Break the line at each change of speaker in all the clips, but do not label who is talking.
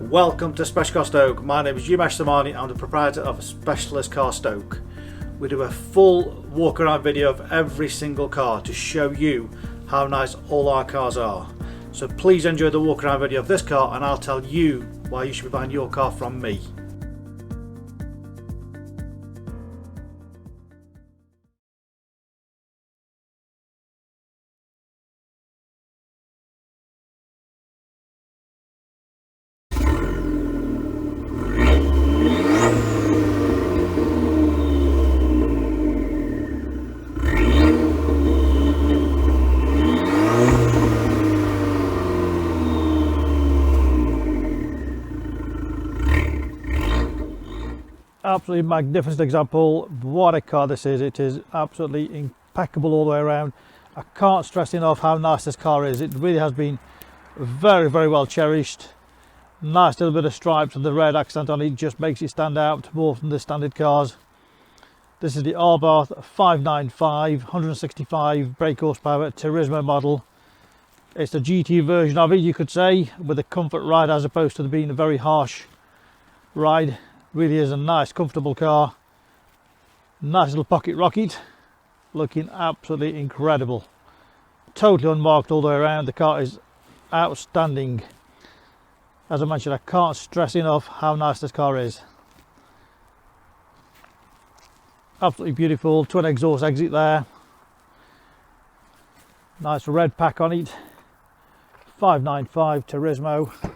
Welcome to Special Car Stoke. My name is Umesh Samani. I'm the proprietor of Specialist Car Stoke. We do a full walk around video of every single car to show you how nice all our cars are. So please enjoy the walk around video of this car and I'll tell you why you should be buying your car from me. Absolutely magnificent example. What a car this is. It is absolutely impeccable all the way around. I can't stress enough how nice this car is. It really has been very well cherished. Nice little bit of stripes and the red accent on it just makes it stand out more than the standard cars. This is the ABARTH 595 165 brake horsepower Turismo model. It's the GT version of it, you could say, with a comfort ride as opposed to being a very harsh ride. Really is a nice comfortable car. Nice little pocket rocket, looking absolutely incredible. Totally unmarked all the way around. The car is outstanding. As I mentioned, I can't stress enough how nice this car is. Absolutely beautiful. Twin exhaust exit there. Nice red pack on it. 595 Turismo.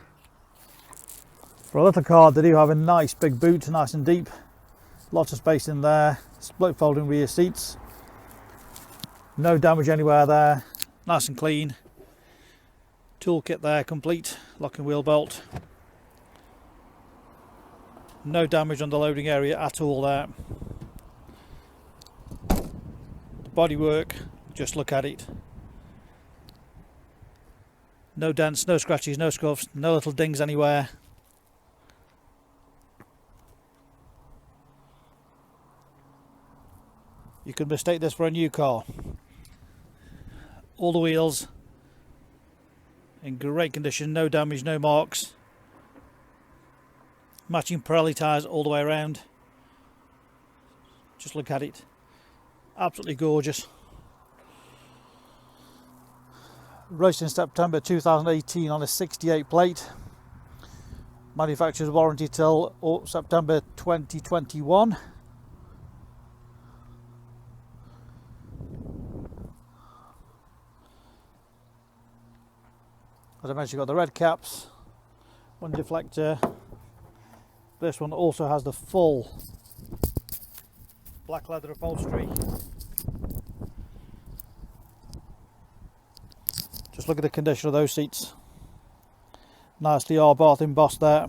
For a little car, they do have a nice big boot, nice and deep. Lots of space in there. Split folding rear seats. No damage anywhere there. Nice and clean. Toolkit there, complete. Lock and wheel bolt. No damage on the loading area at all there. The bodywork, just look at it. No dents, no scratches, no scuffs, no little dings anywhere. You could mistake this for a new car. All the wheels in great condition, no damage, no marks. Matching Pirelli tyres all the way around. Just look at it. Absolutely gorgeous. Raced in September 2018 on a 68 plate. Manufacturer's warranty till September 2021. As I mentioned, you've got the red caps, one deflector. This one also has the full black leather upholstery. Just look at the condition of those seats. Nicely ABARTH embossed there.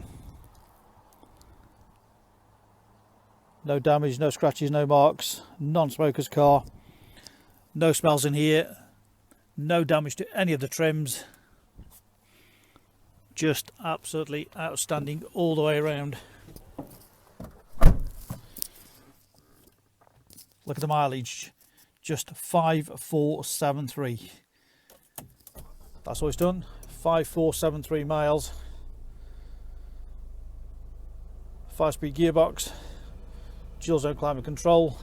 No damage, no scratches, no marks. Non-smoker's car. No smells in here. No damage to any of the trims. Just absolutely outstanding all the way around. Look at the mileage, just 5473. That's all it's done, 5473 miles. 5-speed gearbox, dual zone climate control.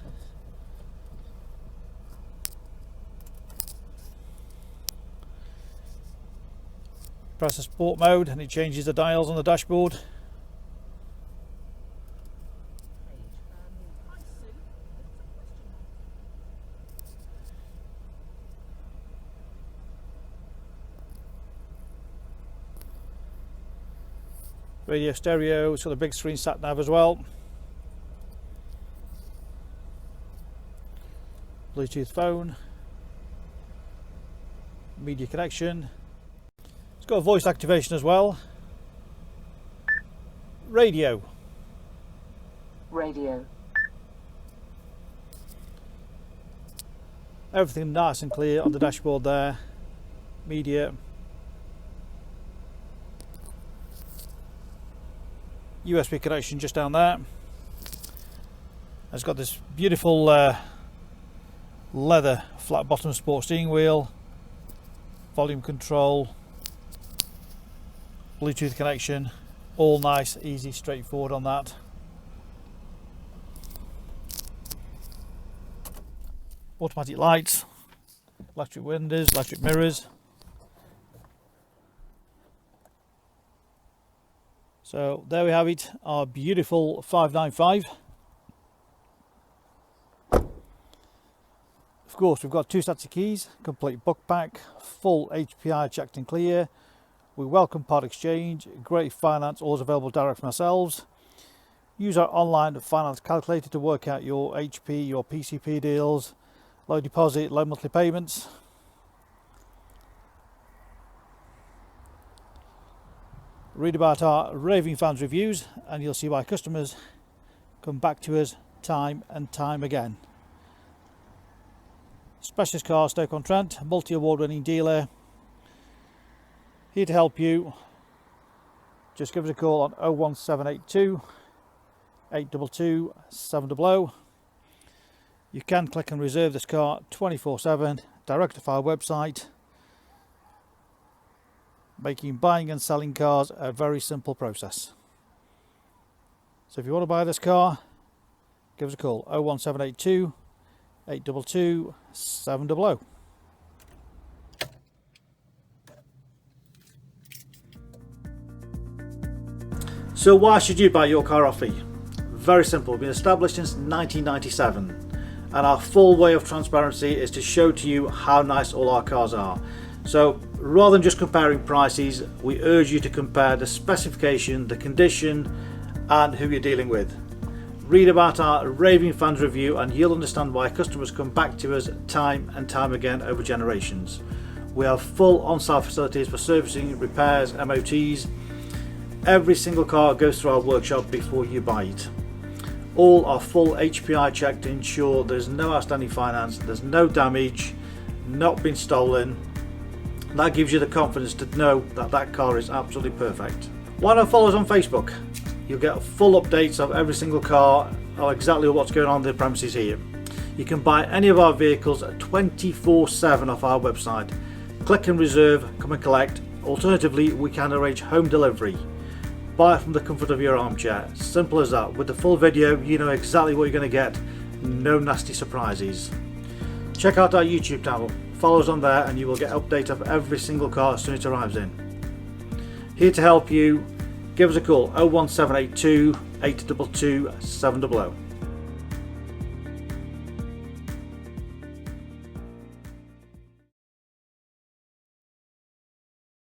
Press the sport mode and it changes the dials on the dashboard. Radio stereo, it's got a big screen sat nav as well. Bluetooth phone. Media connection. Got voice activation as well. Radio. Everything nice and clear on the dashboard there. Media. USB connection just down there. It's got this beautiful leather flat bottom sport steering wheel, volume control, Bluetooth connection, All nice, easy, straightforward on that. Automatic lights, electric windows, electric mirrors. So there we have it, our beautiful 595. Of course, we've got 2 sets of keys, complete book pack, full HPI checked and clear. We welcome part exchange, great finance, always available direct from ourselves. Use our online finance calculator to work out your HP, your PCP deals, low deposit, low monthly payments. Read about our raving fans reviews and you'll see why customers come back to us time and time again. Specialist Car, Stoke on Trent, multi-award winning dealer. Here to help you. Just give us a call on 01782 822 700. You can click and reserve this car 24/7 direct to our website, making buying and selling cars a very simple process. So if you want to buy this car, give us a call 01782 822 700. So why should you buy your car off me? Very simple. We've been established since 1997 and our full way of transparency is to show to you how nice all our cars are. So rather than just comparing prices, we urge you to compare the specification, the condition and who you're dealing with. Read about our raving fans review and you'll understand why customers come back to us time and time again over generations. We have full on-site facilities for servicing, repairs, MOTs. Every single car goes through our workshop before you buy it. All are full HPI checked to ensure there's no outstanding finance, there's no damage, not been stolen. That gives you the confidence to know that that car is absolutely perfect. Why not follow us on Facebook? You'll get full updates of every single car, or exactly what's going on in the premises here. You can buy any of our vehicles 24/7 off our website. Click and reserve, come and collect. Alternatively, we can arrange home delivery. Buy it from the comfort of your armchair. Simple as that. With the full video, you know exactly what you're going to get. No nasty surprises. Check out our YouTube channel. Follow us on there and you will get updates of every single car as soon as it arrives in. Here to help you. Give us a call 01782 822 700.